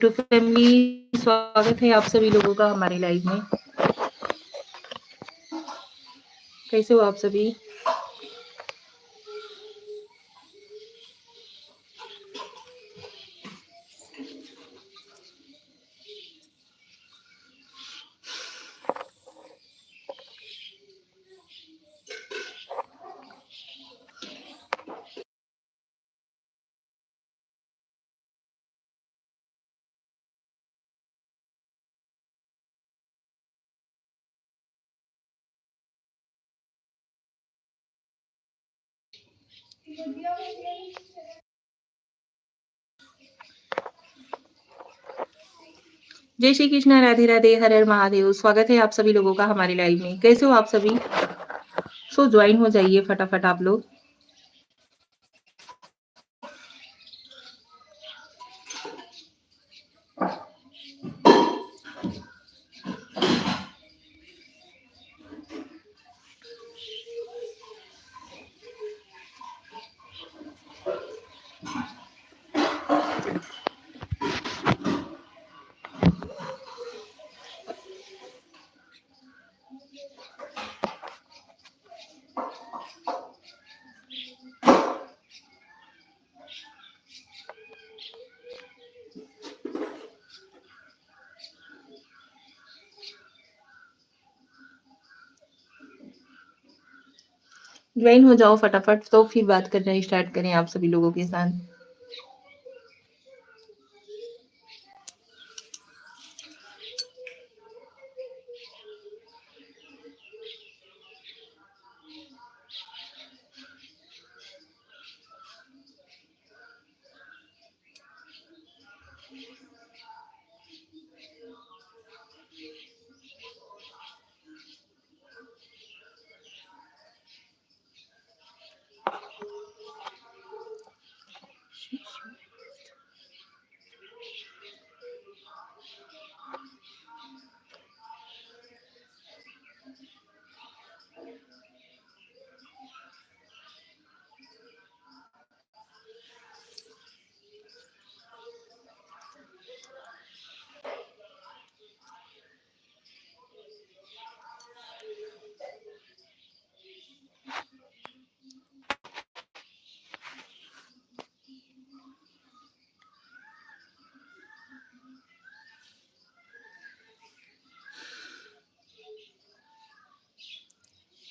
To family, स्वागत है आप सभी लोगों का हमारी लाइव में। कैसे हो आप सभी? जय श्री कृष्णा, राधे राधे, हर हर महादेव। स्वागत है आप सभी लोगों का हमारी लाइव में। कैसे हो आप सभी? सो ज्वाइन हो जाइए फटाफट आप लोग। ज्वाइन हो जाओ फटाफट, तो फिर बात करना स्टार्ट करें आप सभी लोगों के साथ।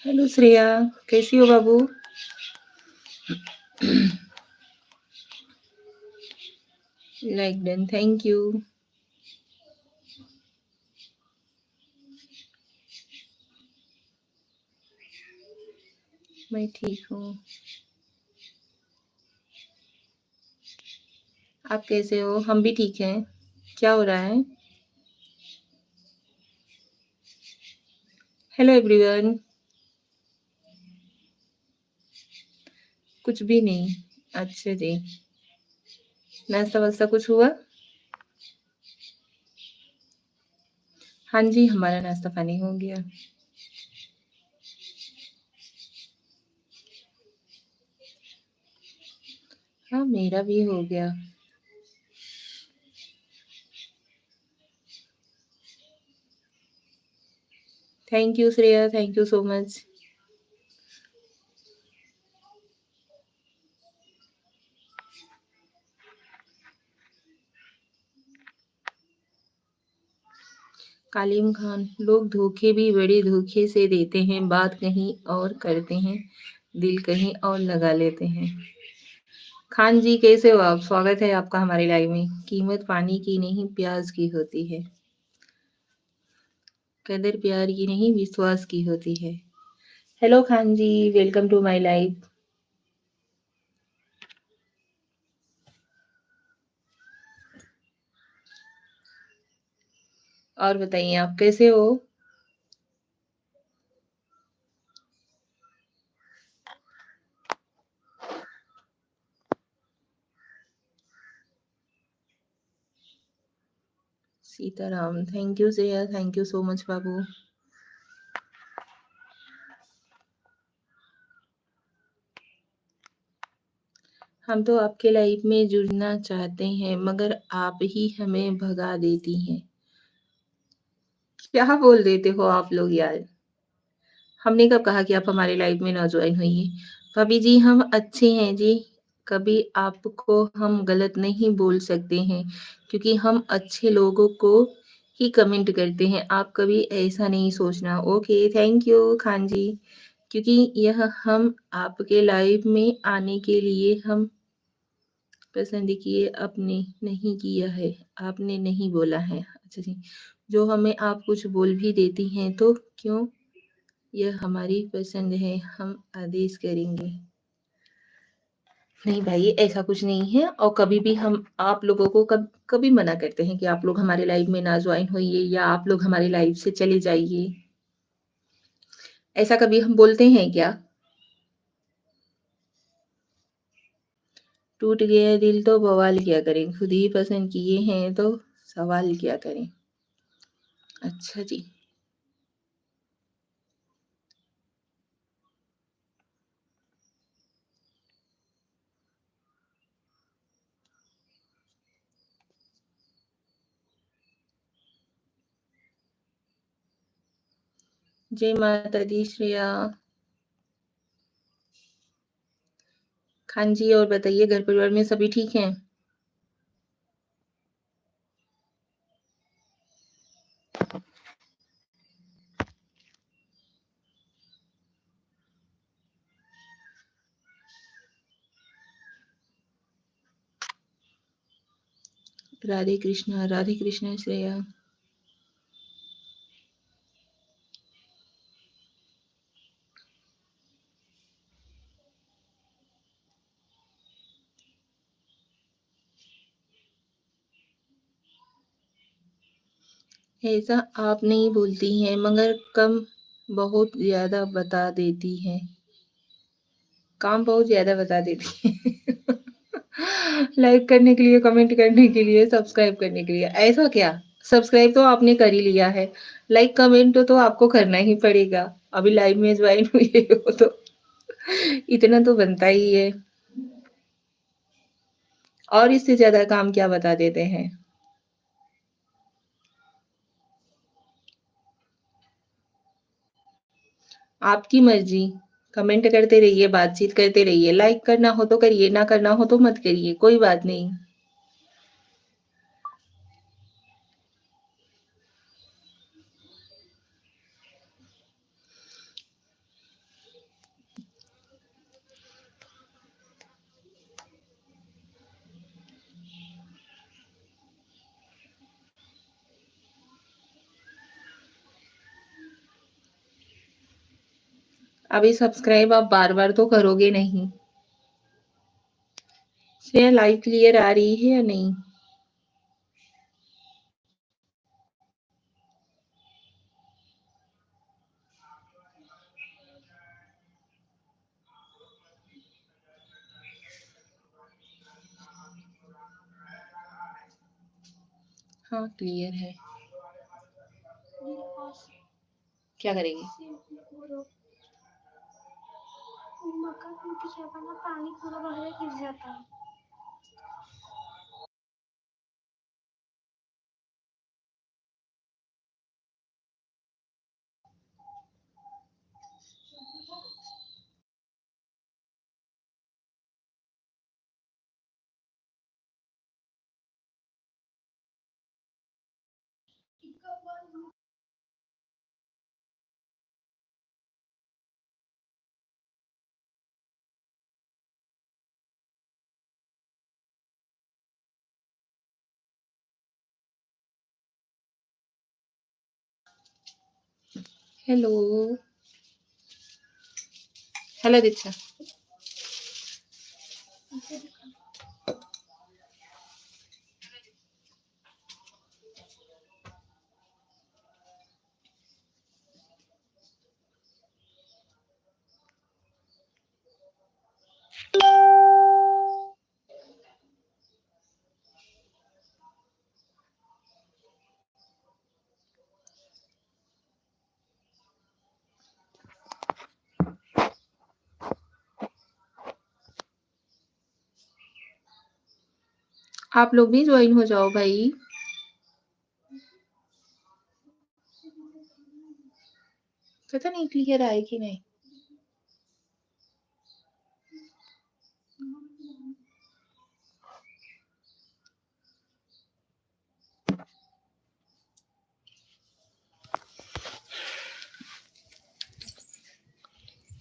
हेलो श्रेया, कैसी हो बाबू? Like done, thank you. मैं ठीक हूँ, आप कैसे हो? हम भी ठीक हैं। क्या हो रहा है? Hello everyone. कुछ भी नहीं। अच्छा जी, नाश्ता वास्ता कुछ हुआ? हाँ जी, हमारा नाश्ता पानी हो गया। हाँ, मेरा भी हो गया। Thank you Shreya, thank you so much. Kalim Khan, लोग धोखे भी बड़े धोखे से देते हैं, बात कहीं और करते हैं, दिल कहीं और लगा लेते हैं। खान जी कैसे हो आप? स्वागत है आपका हमारे लाइव में। कीमत पानी की नहीं प्याज की होती है, कदर प्यार की नहीं विश्वास की होती है। Hello Khan ji, welcome to my live. और बताइए आप कैसे हो? Sitaram, thank you Shreya, thank you so much बाबू। हम तो आपके लाइफ में जुड़ना चाहते हैं मगर आप ही हमें भगा देती हैं। क्या बोल देते हो आप लोग यार? हमने कब कहा कि आप हमारी लाइफ में ना जॉइन होइए? भाभी जी हम अच्छे हैं जी, कभी आपको हम गलत नहीं बोल सकते हैं क्योंकि हम अच्छे लोगों को ही कमेंट करते हैं। आप कभी ऐसा नहीं सोचना। ओके, थैंक यू खान जी। क्योंकि यह हम आपके लाइफ में आने के लिए हम पसंद किए आपने नहीं किया है, आपने नहीं बोला है। अच्छा जी, जो हमें आप कुछ बोल भी देती हैं तो क्यों? यह हमारी पसंद है, हम आदेश करेंगे। नहीं भाई, ऐसा कुछ नहीं है और कभी भी हम आप लोगों को कभी मना करते हैं कि आप लोग हमारे लाइफ में ना जॉइन होइए या आप लोग हमारी लाइफ से चले जाइए। ऐसा कभी हम बोलते हैं क्या? टूट गया दिल तो बवाल क्या करें, खुद ही पसंद किए हैं तो सवाल क्या करें। अच्छा जी। जय माता दी श्रेया। खान जी और बताइए घर परिवार में सभी ठीक हैं? राधे कृष्णा श्रेया। ऐसा आप नहीं बोलती हैं मगर कम बहुत ज़्यादा बता देती हैं। काम बहुत ज़्यादा बता देती हैं। लाइक करने के लिए, कमेंट करने के लिए, सब्सक्राइब करने के लिए। ऐसा क्या? सब्सक्राइब तो आपने कर ही लिया है। लाइक कमेंट तो आपको करना ही पड़ेगा। अभी लाइव में ज्वाइन हुए हो तो इतना तो बनता ही है। और इससे ज़्यादा काम क्या बता देते हैं? आपकी मर्ज़ी। कमेंट करते रहिए, बातचीत करते रहिए। लाइक करना हो तो करिए, ना करना हो तो मत करिए, कोई बात नहीं। अभी सब्सक्राइब आप बार-बार तो करोगे नहीं। श्रेया लाइव क्लियर आ रही है या नहीं? हाँ, क्लियर है। क्या करेगी? मक्का क्योंकि क्या करना पानी पूरा बाहर गिर जाता है। हेलो। हेलो दीक्षा। आप लोग भी ज्वाइन हो जाओ भाई। पता नहीं क्लियर आए कि नहीं।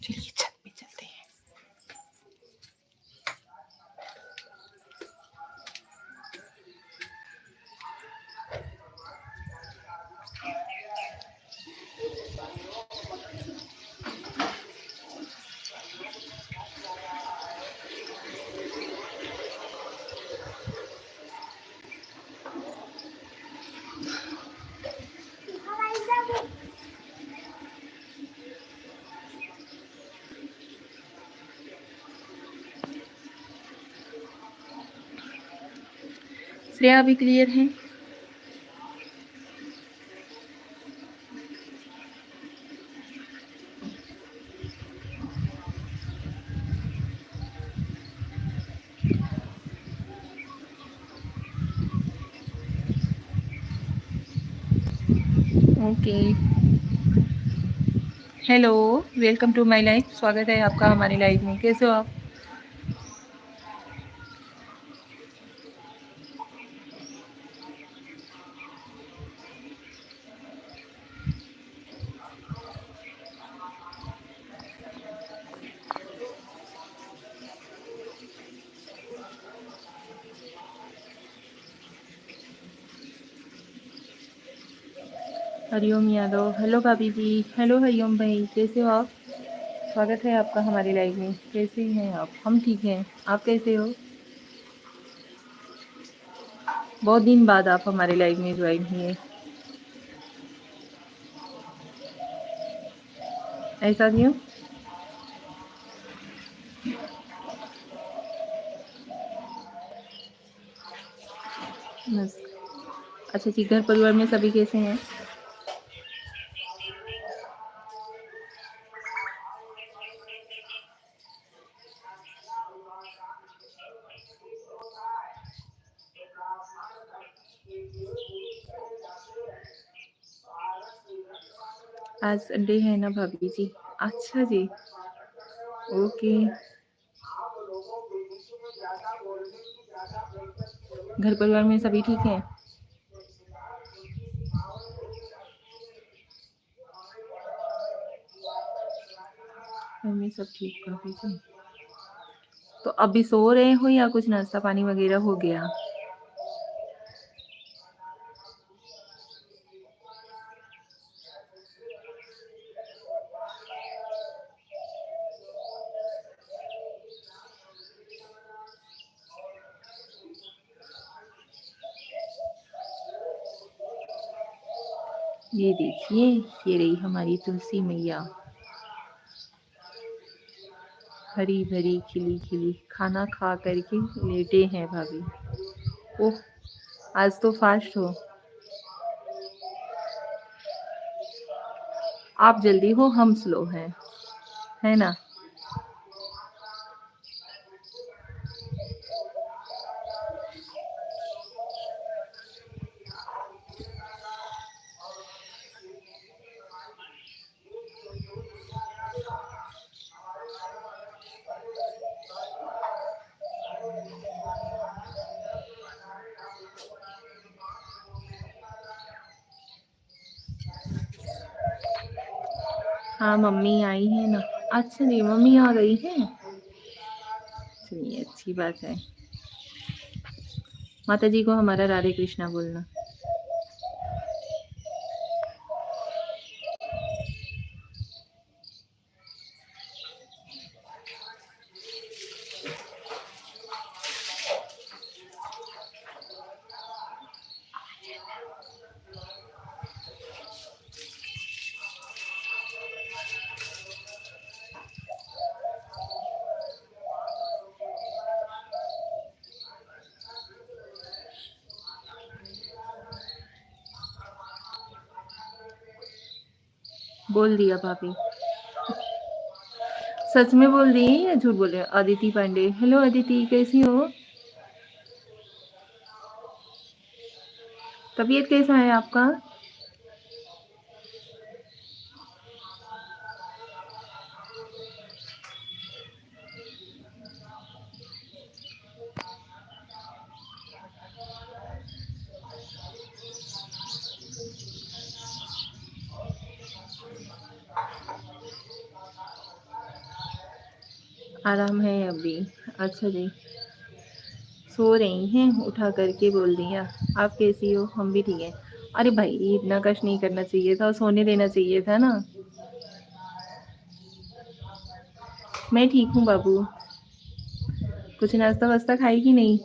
चलिए छत पे चलते हैं। श्रेया भी क्लियर है। Okay, hello, welcome to my life. स्वागत है आपका हमारी लाइफ में। कैसे हो आप? हरिओम यादव, हेलो भाभी जी। हेलो हरिओम भाई, कैसे हो आप? स्वागत है आपका हमारी लाइफ में। कैसे हैं आप? हम ठीक हैं, आप कैसे हो? बहुत दिन बाद आप हमारी लाइफ में ज्वाइन हुए, ऐसा क्यों? बस। अच्छा जी, घर परिवार में सभी कैसे हैं? आज संडे है ना भाभी जी? अच्छा जी, ओके। घर परिवार में सभी ठीक हैं? घर में सब ठीक भाभी जी। तो अभी सो रहे हो या कुछ नाश्ता पानी वगैरह हो गया? ये देखिए, ये रही हमारी तुलसी मैया, हरी भरी खिली खिली, खाना खा करके लेटे हैं भाभी। ओह, आज तो फास्ट हो। आप जल्दी हो, हम स्लो हैं, है ना? हाँ, मम्मी आई है ना। अच्छा जी, मम्मी आ गई है। चलिए, अच्छी बात है। माता जी को हमारा राधे कृष्णा बोलना। बोल दिया भाभी। सच में बोल दिए या झूठ बोल रहे हो? अदिति पांडे, हेलो अदिति, कैसी हो? तबीयत कैसा है आपका? आराम है अभी। अच्छा जी, सो रही हैं, उठा करके बोल दिया। आप कैसी हो? हम भी ठीक हैं। अरे भाई, इतना कष्ट नहीं करना चाहिए था, सोने देना चाहिए था ना। मैं ठीक हूँ बाबू। कुछ नाश्ता वास्ता खाई कि नहीं?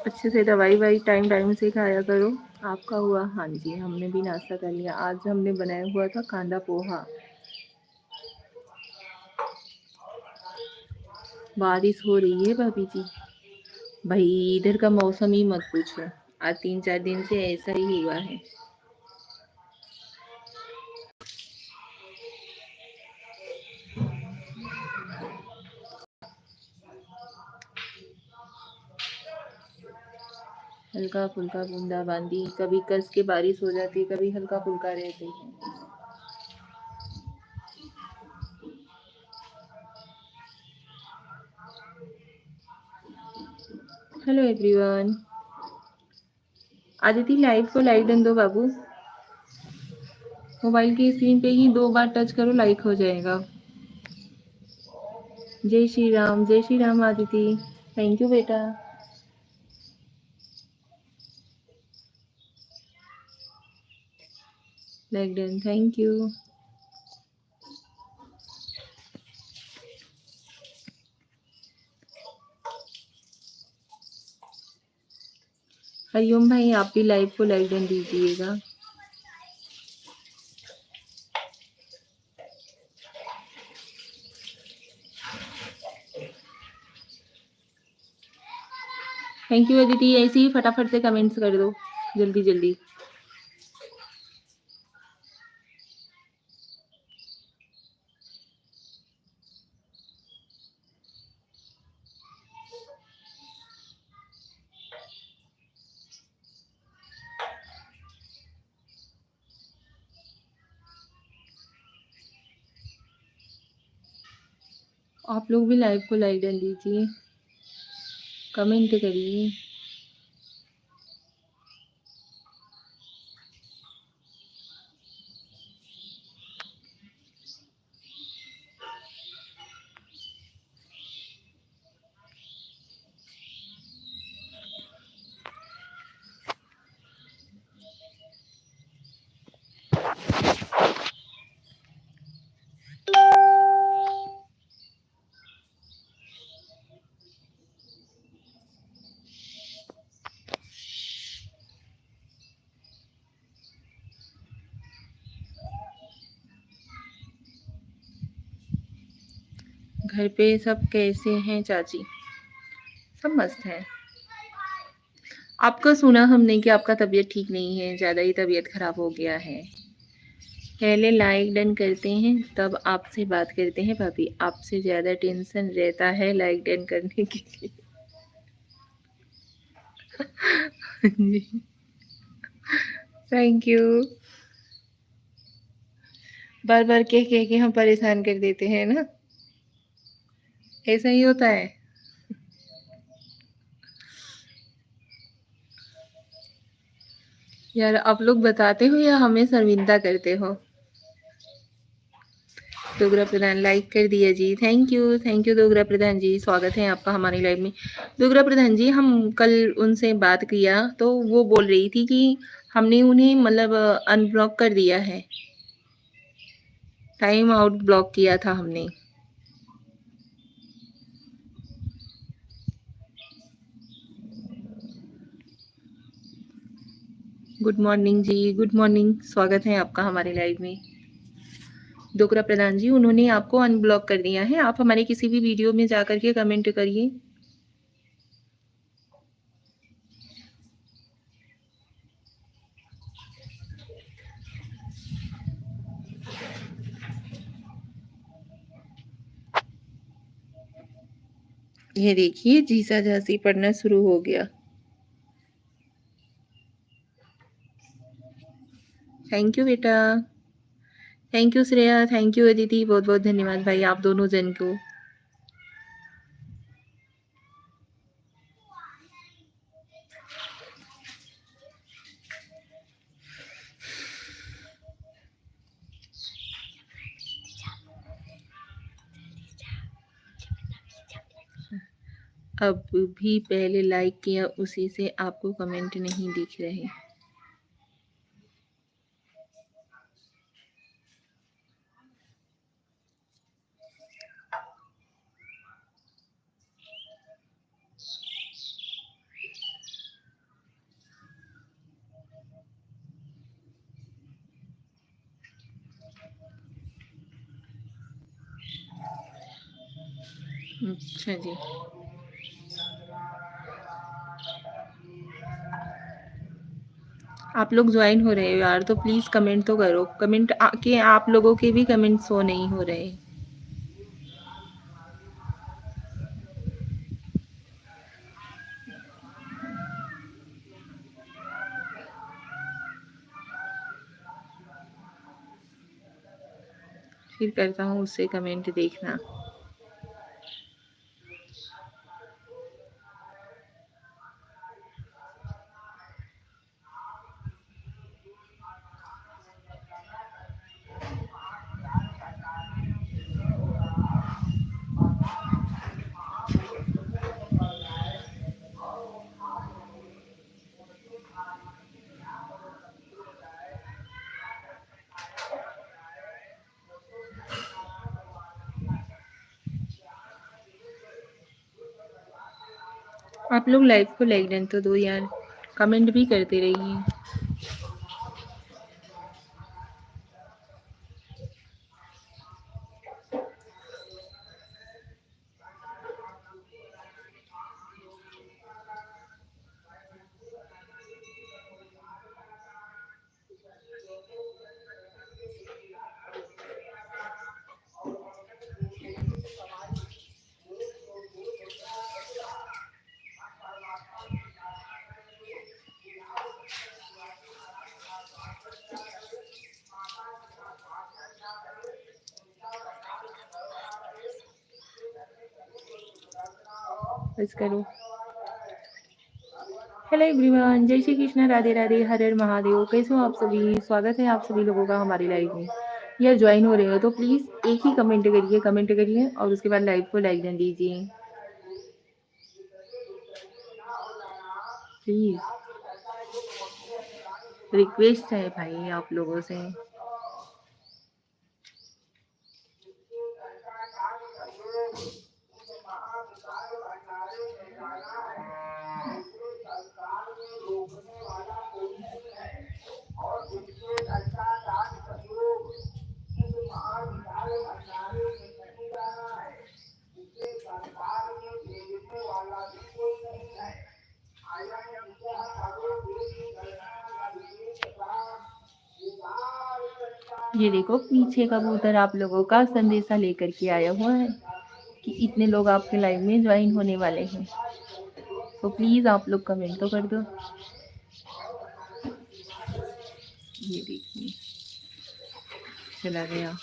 अच्छे से दवाई वाई टाइम टाइम से खाया करो। आपका हुआ? हाँ जी, हमने भी नाश्ता कर लिया। आज हमने बनाया हुआ था कांदा पोहा। बारिश हो रही है भाभी जी। भाई, इधर का मौसम ही मत पूछो। आज 3-4 दिन से ऐसा ही हुआ है। हल्का फुल्का बूंदाबांदी, कभी कस के बारिश हो जाती है, कभी हल्का फुल्का रहते हैं। Hello everyone. आदिति, लाइव को लाइक डन दो बाबू। मोबाइल की स्क्रीन पे ही 2 बार टच करो, लाइक हो जाएगा। जय श्री राम आदिति। थैंक यू बेटा। Like done, thank you. Hariom भाई, आप भी लाइव को लाइक डन दीजिएगा। Thank you Aditi. ऐसे ही फटाफट से कमेंट्स कर दो, जल्दी जल्दी। आप लोग भी लाइव को लाइक डन दीजिए, कमेंट करिए। घर पे सब कैसे हैं चाची? सब मस्त हैं। आपका सुना हमने कि आपका तबीयत ठीक नहीं है, ज़्यादा ही तबीयत खराब हो गया है। पहले लाइक डन करते हैं, तब आपसे बात करते हैं भाभी। आपसे ज़्यादा टेंशन रहता है लाइक डन करने के लिए। Thank you. बार बार कह के हम परेशान कर देते हैं ना, ऐसा ही होता है। यार, आप लोग बताते हो या हमें शर्मिंदा करते हो? दोगरा प्रधान लाइक कर दिया जी। थैंक यू दोगरा प्रधान जी, स्वागत है आपका हमारी लाइव में। दोगरा प्रधान जी, हम कल उनसे बात किया तो वो बोल रही थी कि हमने उन्हें मतलब अनब्लॉक कर दिया है, टाइम आउट ब्लॉक किया था हमने। गुड मॉर्निंग जी, गुड मॉर्निंग, स्वागत है आपका हमारे लाइव में। दोगरा प्रधान जी, उन्होंने आपको अनब्लॉक कर दिया है। आप हमारे किसी भी वीडियो में जा करके कमेंट करिए। ये देखिए जीसा झांसी पढ़ना शुरू हो गया। थैंक यू बेटा, thank you Shreya, thank you Aditi, बहुत बहुत धन्यवाद भाई आप दोनों जन को। अब भी पहले लाइक किया उसी से आपको कमेंट नहीं दिख रहे। अच्छा जी, आप लोग ज्वाइन हो रहे हो यार तो प्लीज कमेंट तो करो। कमेंट के आप लोगों के भी कमेंट शो नहीं हो रहे। फिर करता हूँ उससे कमेंट देखना। आप लोग लाइव को लाइक डन तो दो यार, कमेंट भी करते रहिए। बस करो। हेलो एवरीवन, जय श्री कृष्ण, राधे राधे, हर हर महादेव। कैसे हो आप सभी? स्वागत है आप सभी लोगों का हमारी लाइव में। यार ज्वाइन हो रहे हो तो प्लीज एक ही कमेंट करिए और उसके बाद लाइव को लाइक डन दीजिए प्लीज। रिक्वेस्ट है भाई आप लोगों से। ये देखो पीछे कबूतर आप लोगों का संदेशा लेकर के आया हुआ है कि इतने लोग आपके लाइव में ज्वाइन होने वाले हैं, तो प्लीज आप लोग कमेंट तो कर दो। ये देखिए चला गया।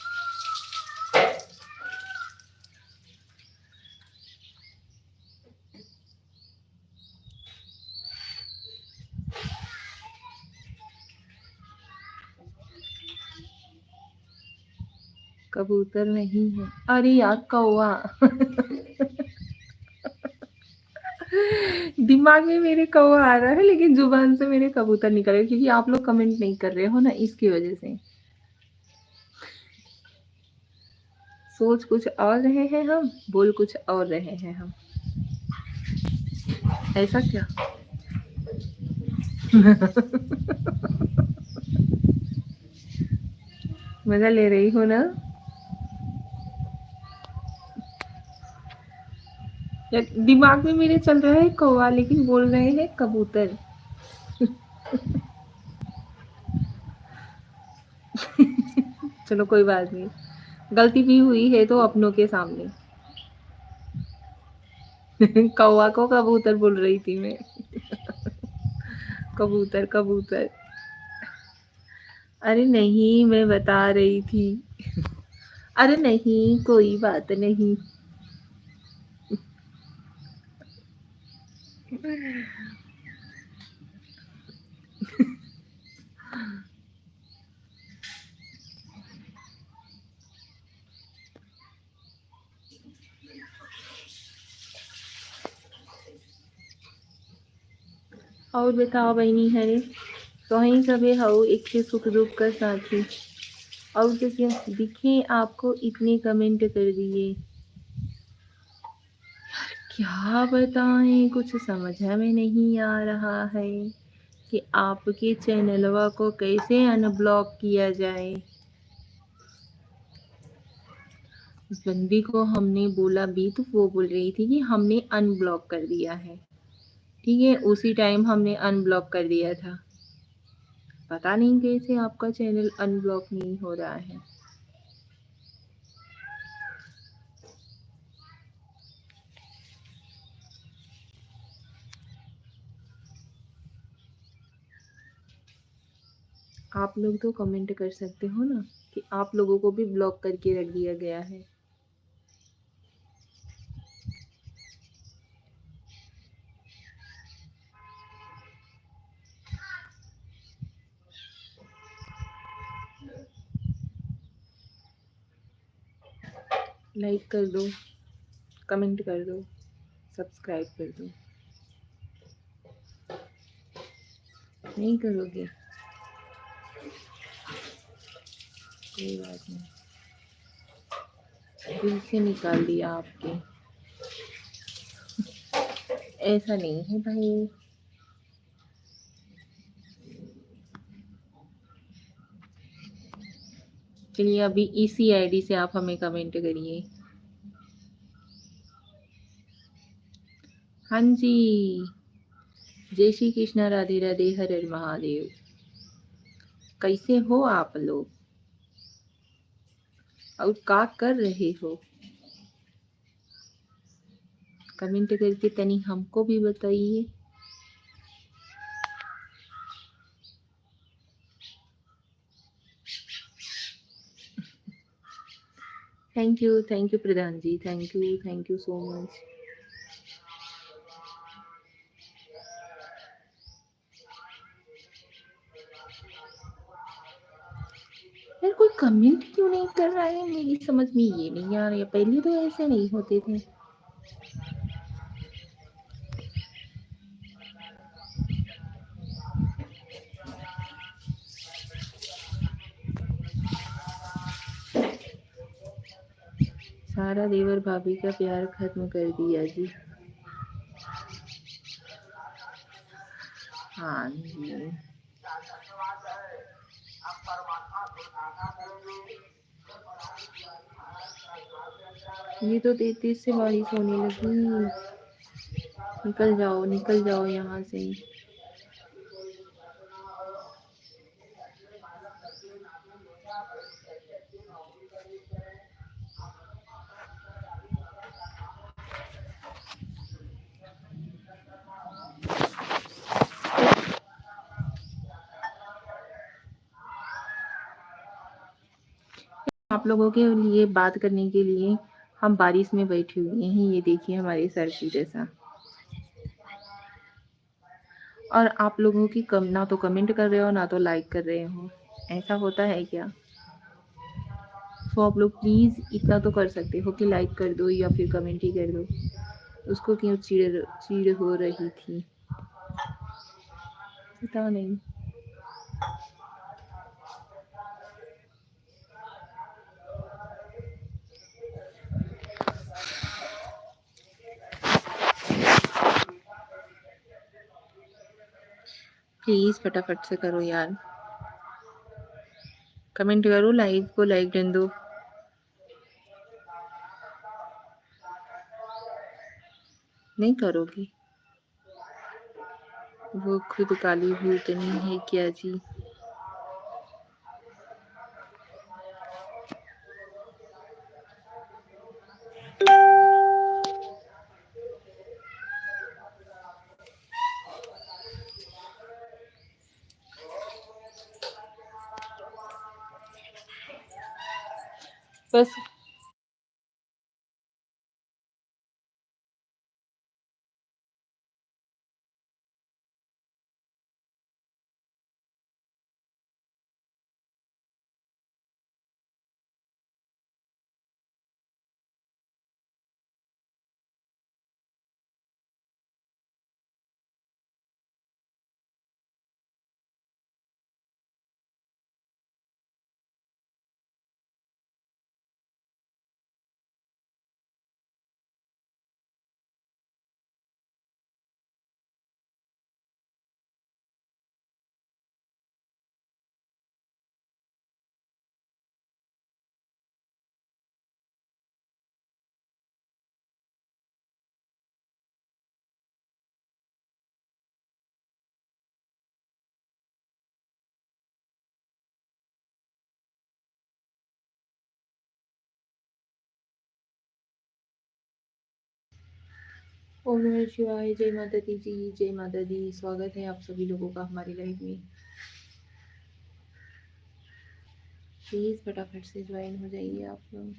कबूतर नहीं है, अरे यार कौवा। दिमाग में मेरे कौवा आ रहा है लेकिन जुबान से मेरे कबूतर निकल रहे क्योंकि आप लोग कमेंट नहीं कर रहे हो ना, इसकी वजह से। सोच कुछ और रहे हैं हम, बोल कुछ और रहे हैं हम, ऐसा क्या? मजा ले रही हो ना? दिमाग में मेरे चल रहा है कौवा लेकिन बोल रहे हैं कबूतर। चलो कोई बात नहीं, गलती भी हुई है तो अपनों के सामने। कौवा को कबूतर बोल रही थी मैं। कबूतर कबूतर। अरे नहीं, मैं बता रही थी। अरे नहीं, कोई बात नहीं। और बताओ बहनी हरे, कहीं सबे हऊ एक से सुख दुख का साथी। और तो क्या दिखे आपको इतने कमेंट कर दिए। क्या बताएं, कुछ समझ में नहीं आ रहा है कि आपके चैनलवा को कैसे अनब्लॉक किया जाए। उस बंदी को हमने बोला भी तो वो बोल रही थी कि हमने अनब्लॉक कर दिया है। ठीक है, उसी टाइम हमने अनब्लॉक कर दिया था। पता नहीं कैसे आपका चैनल अनब्लॉक नहीं हो रहा है। आप लोग तो कमेंट कर सकते हो ना कि आप लोगों को भी ब्लॉक करके रख दिया गया है। लाइक कर दो, कमेंट कर दो, सब्सक्राइब कर दो। नहीं करोगे, कोई बात नहीं, दिल से निकाल दिया आपके। ऐसा नहीं है भाई। चलिए अभी इसी आईडी से आप हमें कमेंट करिए। हाँ जी, जय श्री कृष्णा, राधे राधे, हर हर महादेव। कैसे हो आप लोग और क्या कर रहे हो? कमेंट करके तनी हमको भी बताइए। Thank you Pradhan ji, thank you so much. यार कोई कमेंट क्यों नहीं कर रहा है, मेरी समझ में ये नहीं आ रही है। पहले तो ऐसे नहीं होते थे। सारा देवर भाभी का प्यार खत्म कर दिया जी। हाँ जी, ये तो तेज से बारिश होने लगी। निकल जाओ यहाँ से। आप लोगों के लिए बात करने के लिए हम बारिश में बैठे हुए हैं। ये देखिए हमारे सर की जैसा। और आप लोगों की कम ना तो कमेंट कर रहे हो ना तो लाइक कर रहे हो। ऐसा होता है क्या? तो आप लोग प्लीज़ इतना तो कर सकते हो कि लाइक कर दो या फिर कमेंट ही कर दो। उसको क्यों चिड़ हो रही थी, पता नहीं। प्लीज़ फटाफट से करो यार, कमेंट करो, लाइव को लाइक डन दो। नहीं करोगी? वो खुद काली भूतनी है क्या जी? बस ओम नमः शिवाय, जय माता दी जी, जय माता दी। स्वागत है आप सभी लोगों का हमारी लाइफ में। प्लीज़ फटाफट से ज्वाइन हो जाइए आप लोग।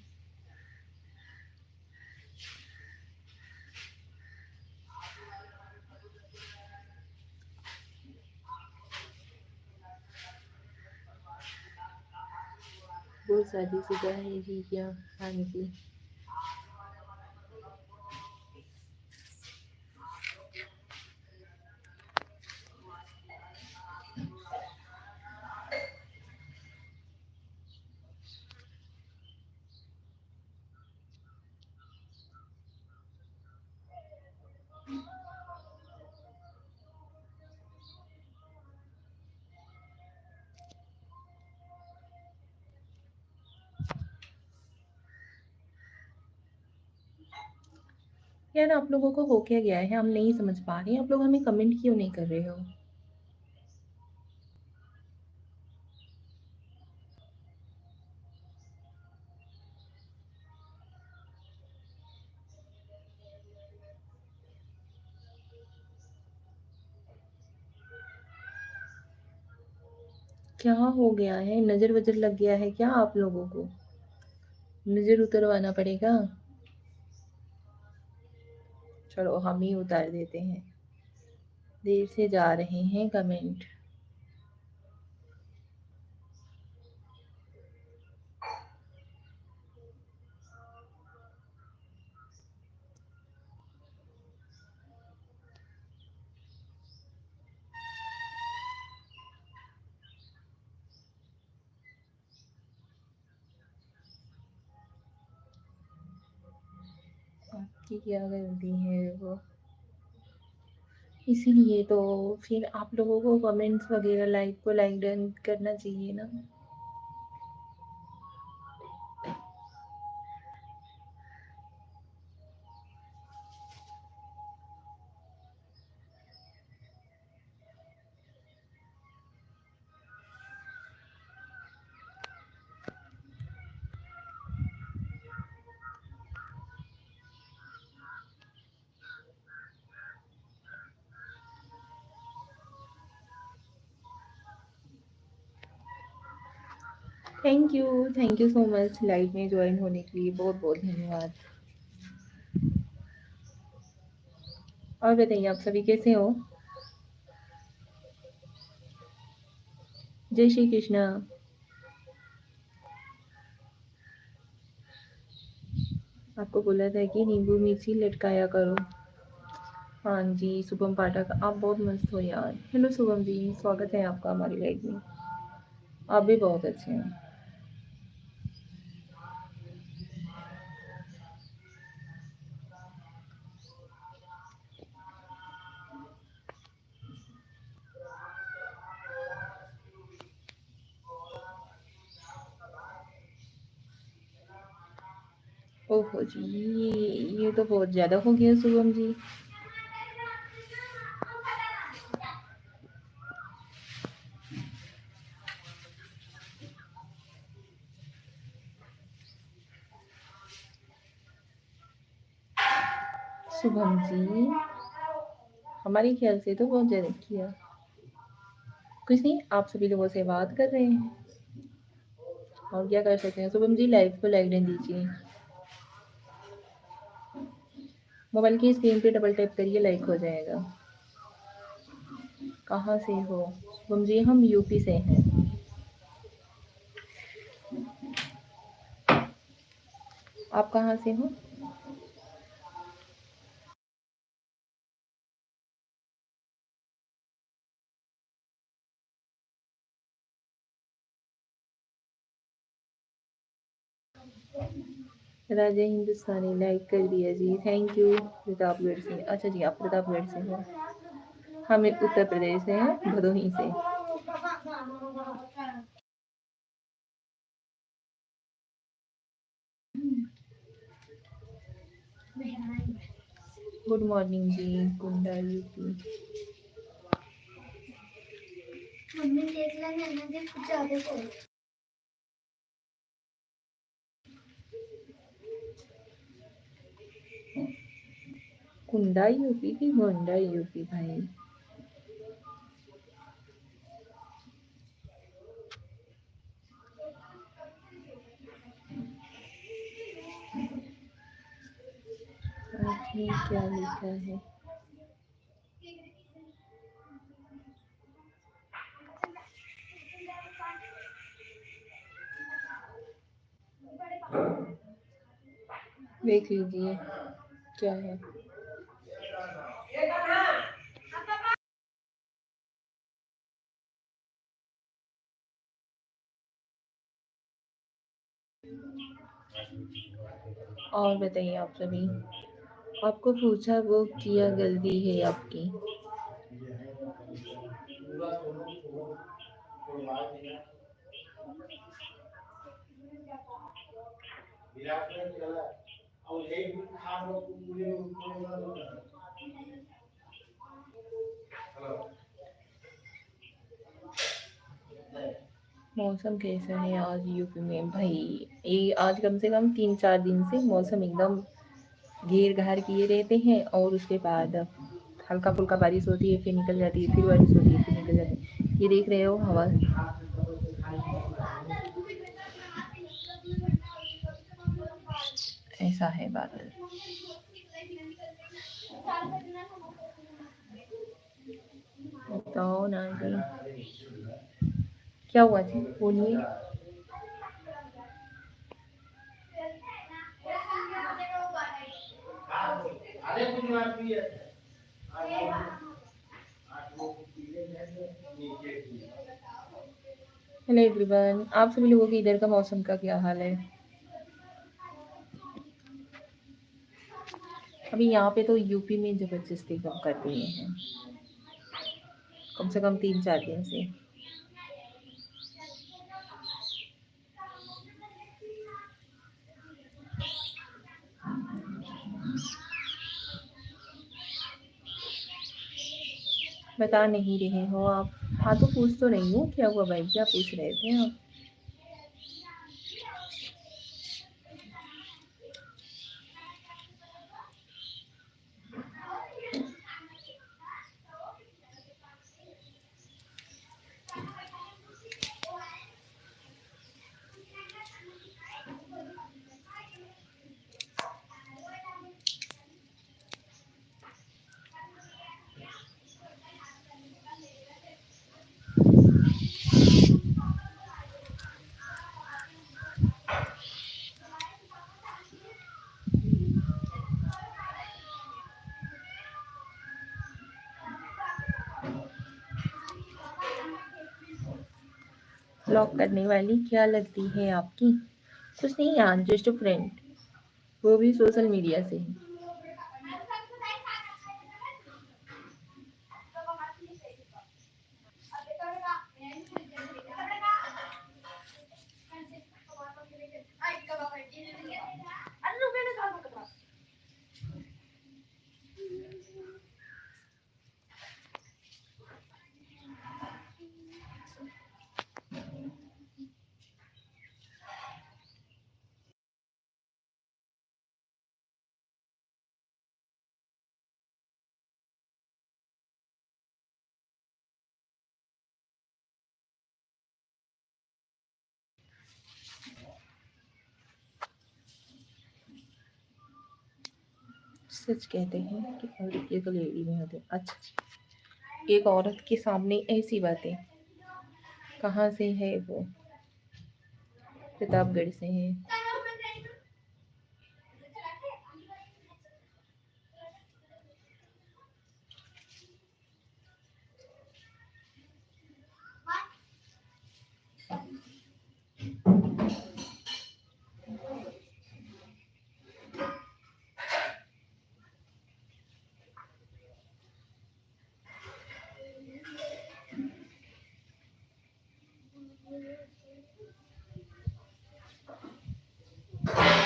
वो शादीशुदा है जी क्या? हाँ जी। यार आप लोगों को हो क्या गया है? हम नहीं समझ पा रहे हैं। आप लोग हमें कमेंट क्यों नहीं कर रहे हो? क्या हो गया है? नज़र वज़र लग गया है क्या आप लोगों को? नज़र उतरवाना पड़ेगा? चलो हम ही उतार देते हैं। देर से जा रहे हैं कमेंट। आपकी क्या गलती है वो? इसीलिए तो फिर आप लोगों को कमेंट्स वगैरह लाइक को लाइक डन करना चाहिए ना। Thank you so much live में ज्वाइन होने के लिए। बहुत बहुत धन्यवाद। और बताइए आप सभी कैसे हो? जय श्री कृष्णा। आपको बोला था कि नींबू मिर्ची लटकाया करो। हाँ जी, शुभम पाठक आप बहुत मस्त हो यार। हेलो शुभम जी, स्वागत है आपका हमारी लाइफ में। आप भी बहुत अच्छे हैं। ओहो जी, ये तो बहुत ज़्यादा हो गया शुभम जी। शुभम जी, हमारे ख्याल से तो बहुत ज़्यादा किया। कुछ नहीं, आप सभी लोगों से बात कर रहे हैं। और क्या कर सकते हैं? शुभम जी लाइव को लाइक नहीं दीजिए। मोबाइल की स्क्रीन पे डबल टैप करिए, लाइक हो जाएगा। कहाँ से हो शुभम जी? हम यूपी से हैं। आप कहाँ से हो? राजा हिंदुस्तानी लाइक कर दिया जी, थैंक यू। प्रतापगढ़ से, अच्छा जी आप प्रतापगढ़ से हो। हम उत्तर प्रदेश से हैं, भदोही से। गुड मॉर्निंग जी, कुंडा यूपी। मम्मी देख लेना ना, देख कुछ ज्यादा बोल। कुंडा यूपी की गोंडा यूपी भाई? आपने क्या लिखा है? देख लीजिए क्या है। और बताइए आप सभी। आपको पूछा वो किया गलती है आपकी। मौसम कैसा है आज यूपी में भाई? ये आज कम से कम 3-4 दिन से मौसम एकदम घेर घार किए रहते हैं, और उसके बाद हल्का फुल्का बारिश होती है, फिर निकल जाती है, फिर बारिश होती है, फिर निकल जाती है। ये देख रहे हो हवा। ऐसा है बादल। बताओ ना जी, क्या हुआ जी, बोलिए। हेलो एवरीवन, आप सभी लोगों के इधर का मौसम का क्या हाल है? अभी यहाँ पे तो यूपी में जबरदस्ती कम कर दिए हैं, कम से कम 3-4 दिन से। बता नहीं रहे हो आप? हाँ तो पूछ तो रही हूँ, क्या हुआ भाई, क्या पूछ रहे थे आप? ब्लॉक करने वाली क्या लगती है आपकी? कुछ नहीं यार, जस्ट फ्रेंड, वो भी सोशल मीडिया से। सच कहते हैं कि औरत ये तो लेडी में होते हैं। अच्छा, एक औरत के सामने ऐसी बातें, कहाँ से है वो? प्रतापगढ़ से है।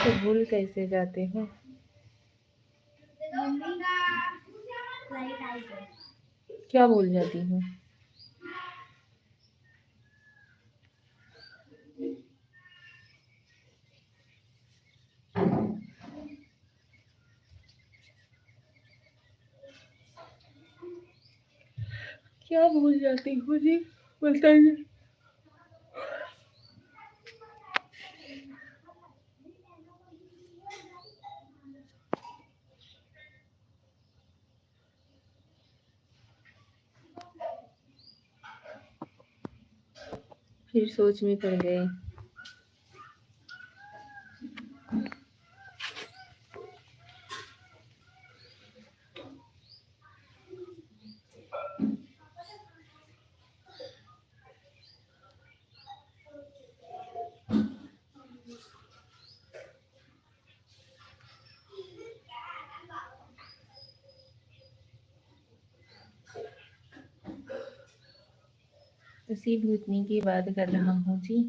तो भूल कैसे जाते हो? क्या भूल जाती हूँ? क्या भूल जाती हूँ जी, बताइए। फिर सोच में पड़ गए। उसी भूतनी की बात कर रहा हूँ जी।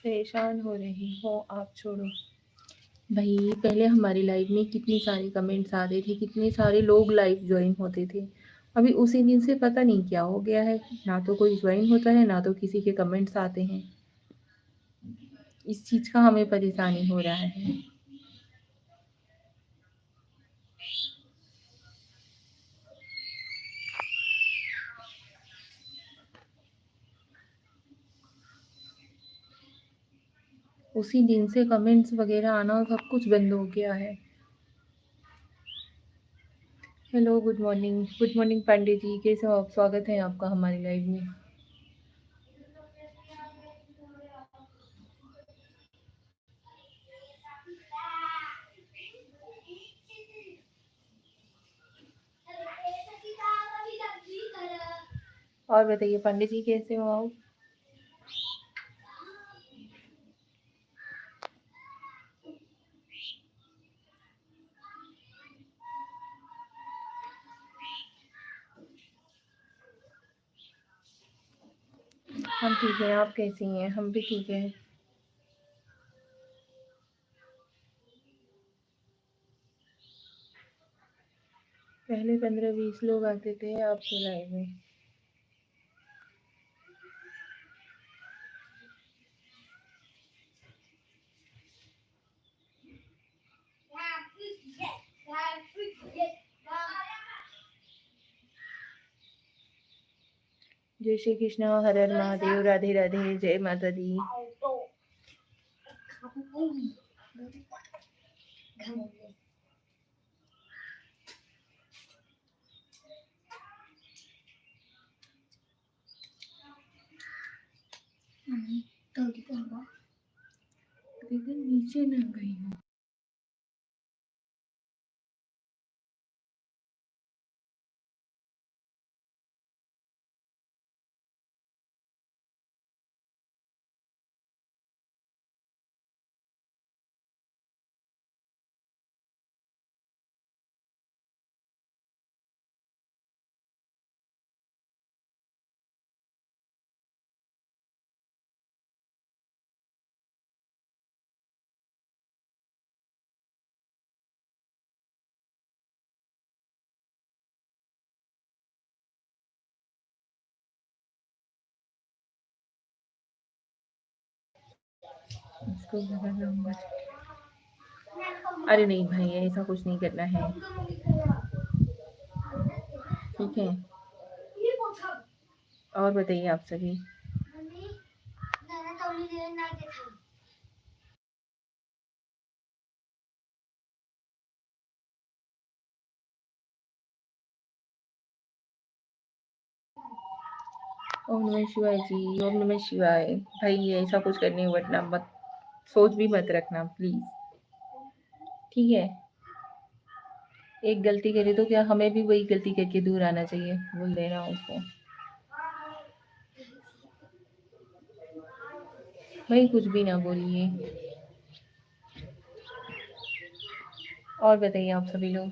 परेशान हो रही हो आप, छोड़ो। भाई पहले हमारी लाइफ में कितनी सारी कमेंट्स आते थे, कितने सारे लोग लाइव ज्वाइन होते थे। अभी उसी दिन से पता नहीं क्या हो गया है, ना तो कोई ज्वाइन होता है, ना तो किसी के कमेंट्स आते हैं। इस चीज़ का हमें परेशानी हो रहा है। उसी दिन से कमेंट्स वगैरह आना सब कुछ बंद हो गया है। Hello, good morning Pandey ji, कैसे हो आप? स्वागत है आपका हमारी लाइव में। और बताइए पांडे जी, कैसे हो आप? हम ठीक हैं, आप कैसी हैं? हम भी ठीक हैं। पहले 15-20 लोग आते थे आपके लाइव में। जय श्री कृष्ण, हर हर महादेव, राधे राधे, जय माता दी। नीचे न गई हूँ। इसको अरे नहीं भाई, ऐसा कुछ नहीं करना है, ठीक है। और बताइए आप सभी। ओम नमः शिवाय जी, ओम नमः शिवाय। भाई ऐसा कुछ करने वरना मत, सोच भी मत रखना प्लीज, ठीक है। एक गलती करे तो क्या हमें भी वही गलती करके दूर आना चाहिए, बोल देना उसको। भाई कुछ भी ना बोलिए। और बताइए आप सभी लोग।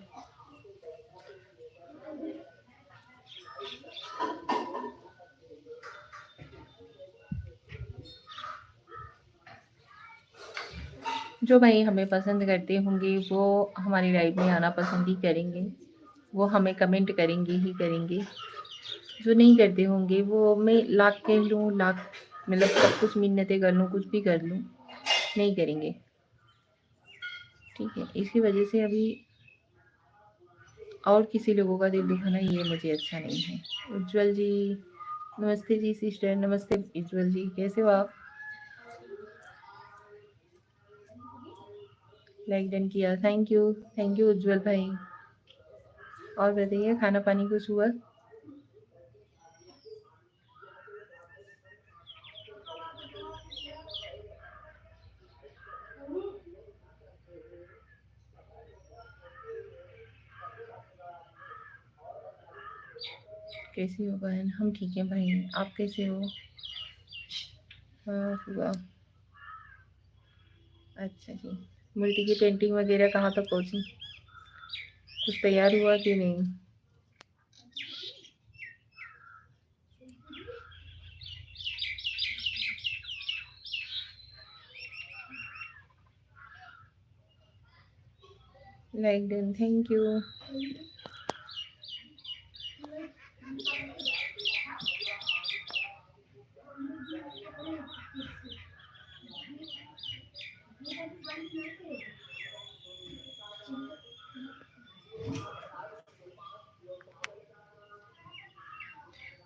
जो भाई हमें पसंद करते होंगे वो हमारी लाइफ में आना पसंद ही करेंगे, वो हमें कमेंट करेंगे ही करेंगे। जो नहीं करते होंगे वो मैं लाख कह लूँ, लाख मतलब सब कुछ मिन्नतें कर लूँ, कुछ भी कर लूँ, नहीं करेंगे, ठीक है। इसकी वजह से अभी और किसी लोगों का दिल दुखाना ये मुझे अच्छा नहीं है। उज्जवल जी, नमस्ते जी सिस्टर, नमस्ते उज्जवल जी, कैसे हो आप? लाइक डन किया, थैंक यू उज्जवल भाई। और बताइए खाना पानी कुछ हुआ? कैसी हो बहन? हम ठीक हैं भाई, आप कैसे हो? हाँ हुआ। अच्छा जी। मूर्ति की पेंटिंग वगैरह कहाँ तक पहुँची? कुछ तैयार हुआ कि नहीं? Like done, thank you.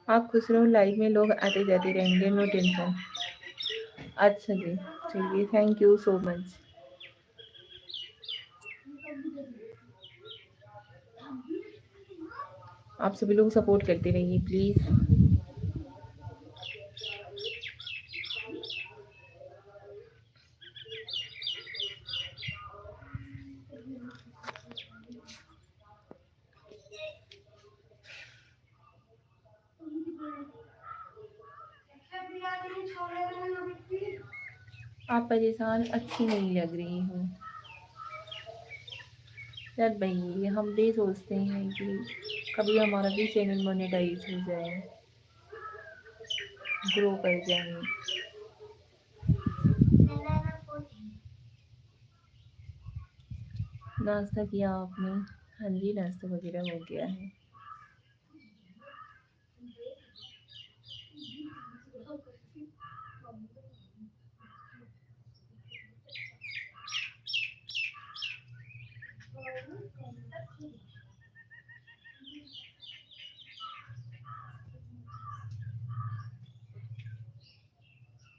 आप खुश रहो, लाइव में लोग आते जाते रहेंगे, नो टेंशन। अच्छा जी, चलिए थैंक यू सो मच। आप सभी लोग सपोर्ट करते रहिए प्लीज़। आप परेशान अच्छी नहीं लग रही हो यार भाई, हम भी सोचते हैं कि कभी हमारा भी चैनल मोनेटाइज हो जाए, ग्रो कर जाए। नाश्ता किया आपने? हाँ जी, नाश्ता वगैरह हो गया है।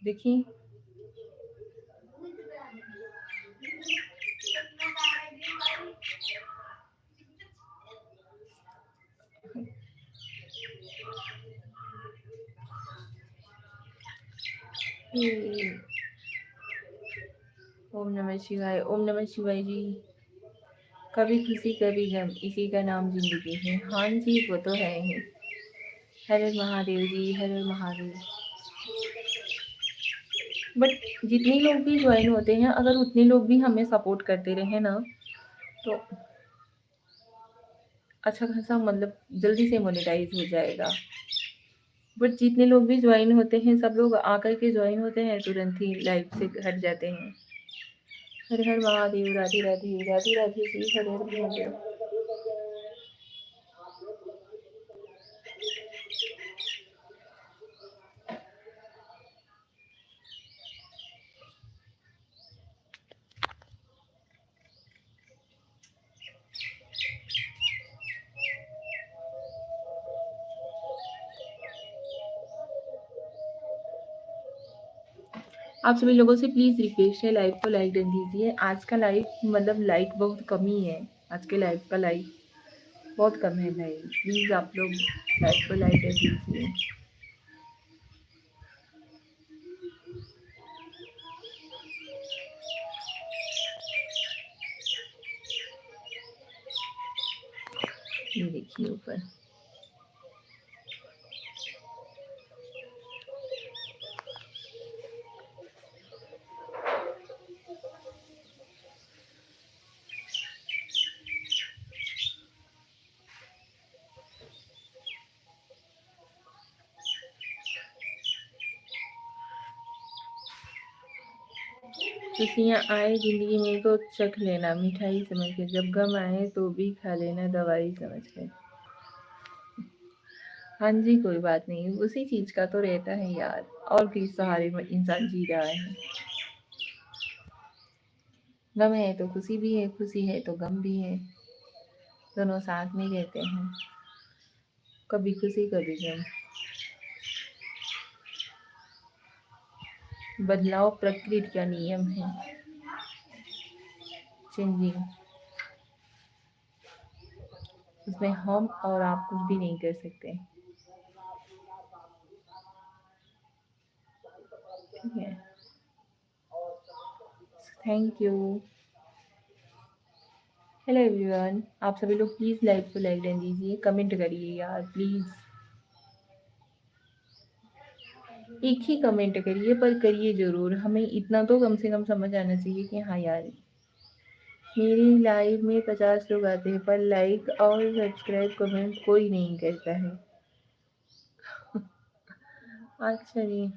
देखिए, ये ओम नमः शिवाय, ओम नमः शिवाय जी। कभी खुशी कभी गम, इसी का नाम जिंदगी है। हाँ जी, वो तो है ही। हर हर महादेव जी, हर हर महादेव। बट जितने लोग भी ज्वाइन होते हैं, अगर उतने लोग भी हमें सपोर्ट करते रहे ना, तो अच्छा खासा मतलब जल्दी से मोनेटाइज हो जाएगा। बट जितने लोग भी ज्वाइन होते हैं, सब लोग आकर के ज्वाइन होते हैं, तुरंत ही लाइव से हट जाते हैं। हर हर महादेव, राधे राधे, राधे राधे जी, हर हर महादेव। आप सभी लोगों से प्लीज़ रिक्वेस्ट है, लाइव को लाइक कर दीजिए। आज का लाइव मतलब लाइक बहुत कम ही है। आज के लाइव का लाइक बहुत कम है भाई। प्लीज़ आप लोग लाइव को लाइक कर दीजिए। ये देखिए ऊपर। खुशियाँ आए ज़िंदगी में तो चख लेना मिठाई समझ के, जब गम आए तो भी खा लेना दवाई समझ के। हाँ जी, कोई बात नहीं, उसी चीज़ का तो रहता है यार, और किस सहारे में इंसान जी रहा है। गम है तो खुशी भी है, खुशी है तो गम भी है, दोनों साथ में रहते हैं, कभी खुशी कभी गम। बदलाव प्रकृति का नियम है, चेंजिंग, उसमें हम और आप कुछ भी नहीं कर सकते। ठीक है, थैंक यू। हेलो एवरीवन, आप सभी लोग प्लीज़ लाइव को लाइक कर दीजिए, कमेंट करिए यार प्लीज़। एक ही कमेंट करिए पर करिए ज़रूर, हमें इतना तो कम से कम समझ आना चाहिए कि हाँ यार, मेरी लाइव में 50 लोग आते हैं पर लाइक और सब्सक्राइब कमेंट कोई नहीं करता है। अच्छा जी।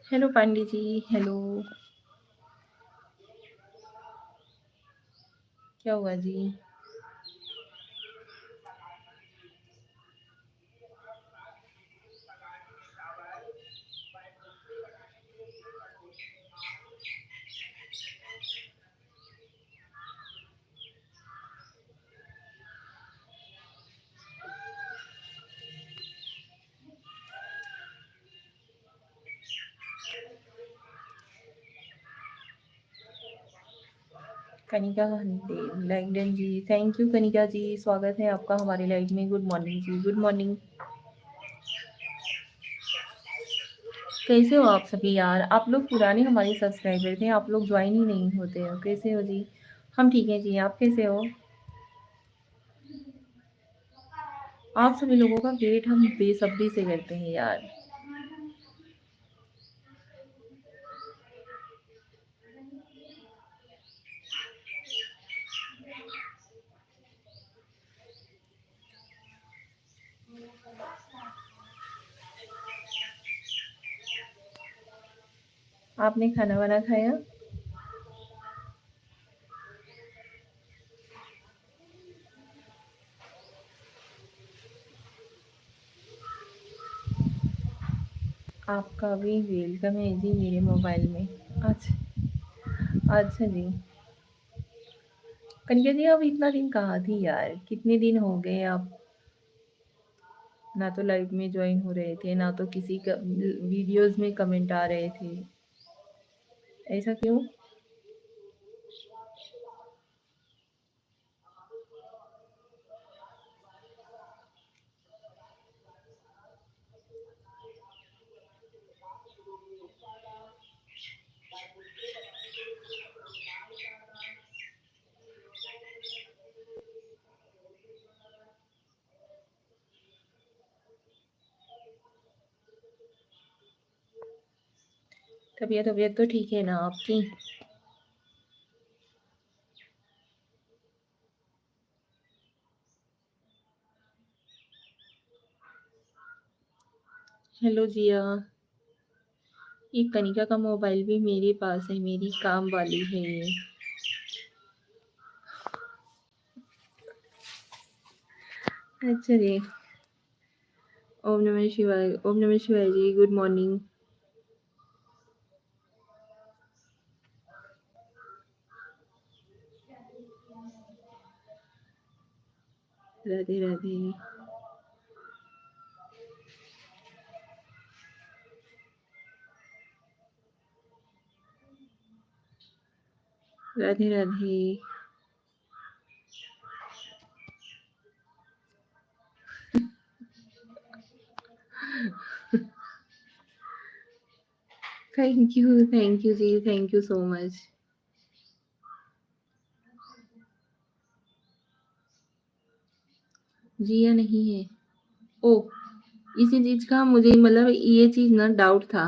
Hello Pandey ji, hello. क्या हुआ जी? कनिका लाइगडन जी, थैंक यू कनिका जी, स्वागत है आपका हमारे लाइव में। गुड मॉर्निंग जी, गुड मॉर्निंग। कैसे हो आप सभी यार? आप लोग पुराने हमारे सब्सक्राइबर थे, आप लोग ज्वाइन ही नहीं होते हो, कैसे हो जी? हम ठीक हैं जी, आप कैसे हो? आप सभी लोगों का वेट हम बेसब्री से करते हैं यार। आपने खाना वाना खाया? आपका भी वेलकम है जी मेरे मोबाइल में। अच्छा, अच्छा जी। कनिका जी, अब इतना दिन कहाँ थी यार? कितने दिन हो गए आप ना तो लाइव में ज्वाइन हो रहे थे, ना तो किसी का वीडियोस में कमेंट आ रहे थे। ऐसा क्यों? तबीयत तबीयत तो ठीक है ना आपकी? हेलो जिया। ये कनिका का मोबाइल भी मेरे पास है, मेरी काम वाली है ये। अच्छा जी। ओम नमः शिवाय, ओम नमः शिवाय जी, good morning. Radhe Radhe. Radhe Radhe. Thank you ji, thank you so much. जिया नहीं है। ओ, इसी चीज का मुझे मतलब ये चीज ना डाउट था।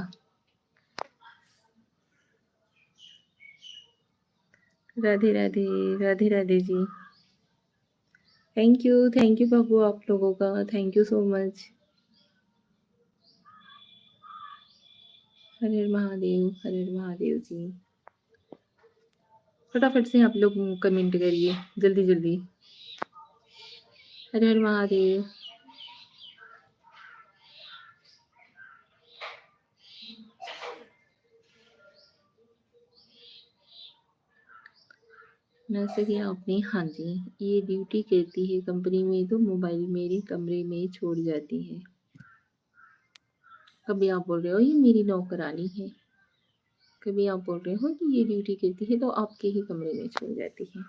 राधे राधे। राधे राधे जी। थैंक यू बाबू आप लोगों का, थैंक यू सो मच। हर हर महादेव, हर हर महादेव जी। फटाफट से आप लोग कमेंट करिए, जल्दी जल्दी। हर हर महादेव। जैसे कि आपने, हाँ जी, ये ड्यूटी कहती है कंपनी में तो मोबाइल मेरे कमरे में छोड़ जाती है। कभी आप बोल रहे हो ये मेरी नौकरानी है, कभी आप बोल रहे हो कि ये ड्यूटी करती है तो आपके ही कमरे में छोड़ जाती है।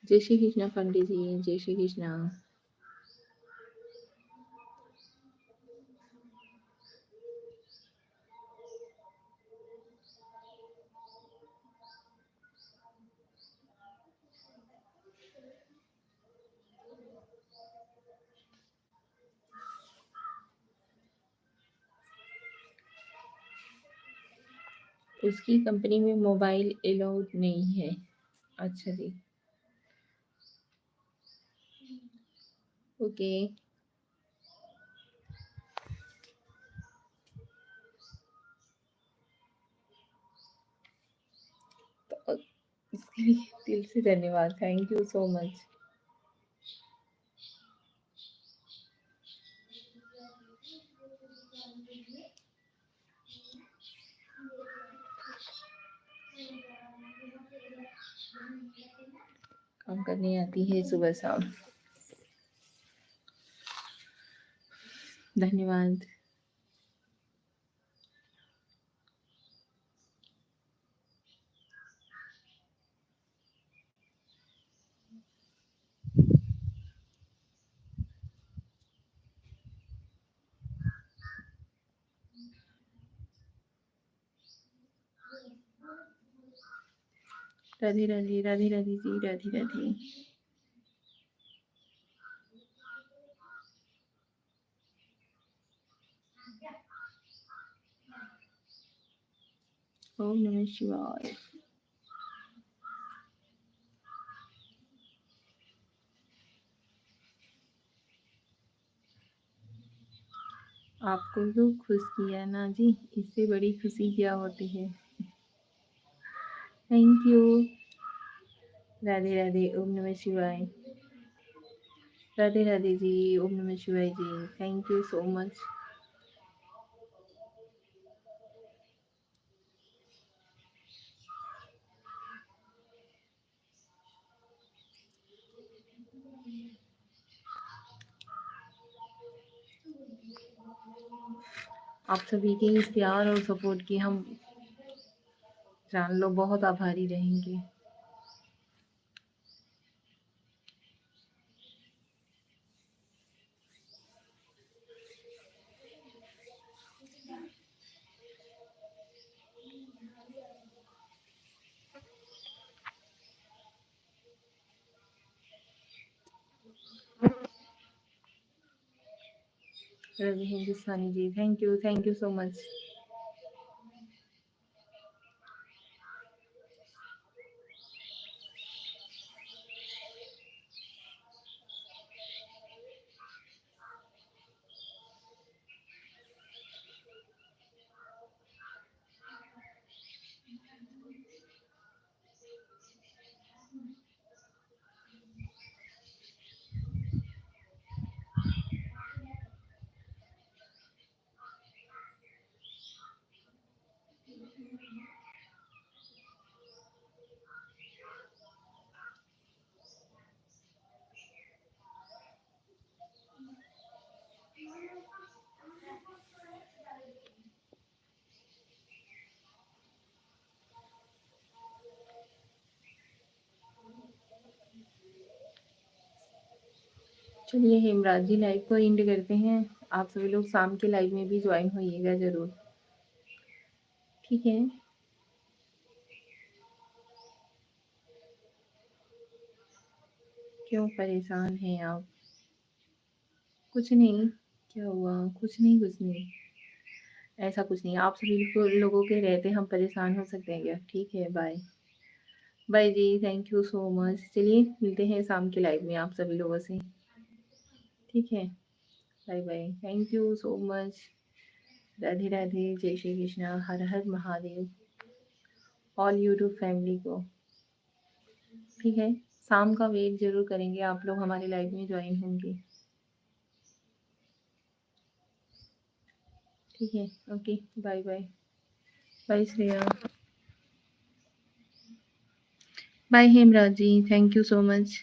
जय श्री कृष्णा पंडित जी, जय श्री कृष्णा। उसकी कंपनी में मोबाइल अलाउड नहीं है। अच्छा जी। ओके। तो इसके लिए दिल से धन्यवाद, थैंक यू सो मच। काम करनी आती है सुबह शाम। धन्यवाद। राधे राधे, राधे राधे जी, राधे राधे। ओम नमः शिवाय। आपको तो खुश किया ना जी, इससे बड़ी खुशी क्या होती है। Thank you. राधे राधे, ओम नमः शिवाय। राधे राधे जी, ओम नमः शिवाय जी, थैंक यू सो मच। आप सभी के इस प्यार और सपोर्ट की हम जान लो बहुत आभारी रहेंगे। रवि हिंदुस्तानी जी, थैंक यू सो मच। चलिए हेमराज जी लाइव को एंड करते हैं। आप सभी लोग शाम के लाइव में भी ज्वाइन होइएगा ज़रूर, ठीक है? क्यों परेशान हैं आप? कुछ नहीं, क्या हुआ? कुछ नहीं, ऐसा कुछ नहीं। आप सभी लोगों के रहते हम परेशान हो सकते हैं क्या? ठीक है, बाय। बाय जी, थैंक यू सो मच। चलिए मिलते हैं शाम के लाइव में आप सभी लोगों से, ठीक है? Bye bye, thank you so much. Radhe Radhe, जय श्री कृष्णा, हर हर महादेव, ऑल यूट्यूब फैमिली को, ठीक है? शाम का वेट ज़रूर करेंगे, आप लोग हमारे लाइव में ज्वाइन होंगे, ठीक है? Okay, bye bye. Bye Shreya, bye Hemraj ji, thank you so much,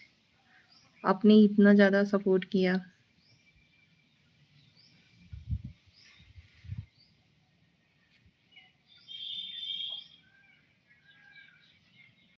आपने इतना ज़्यादा सपोर्ट किया।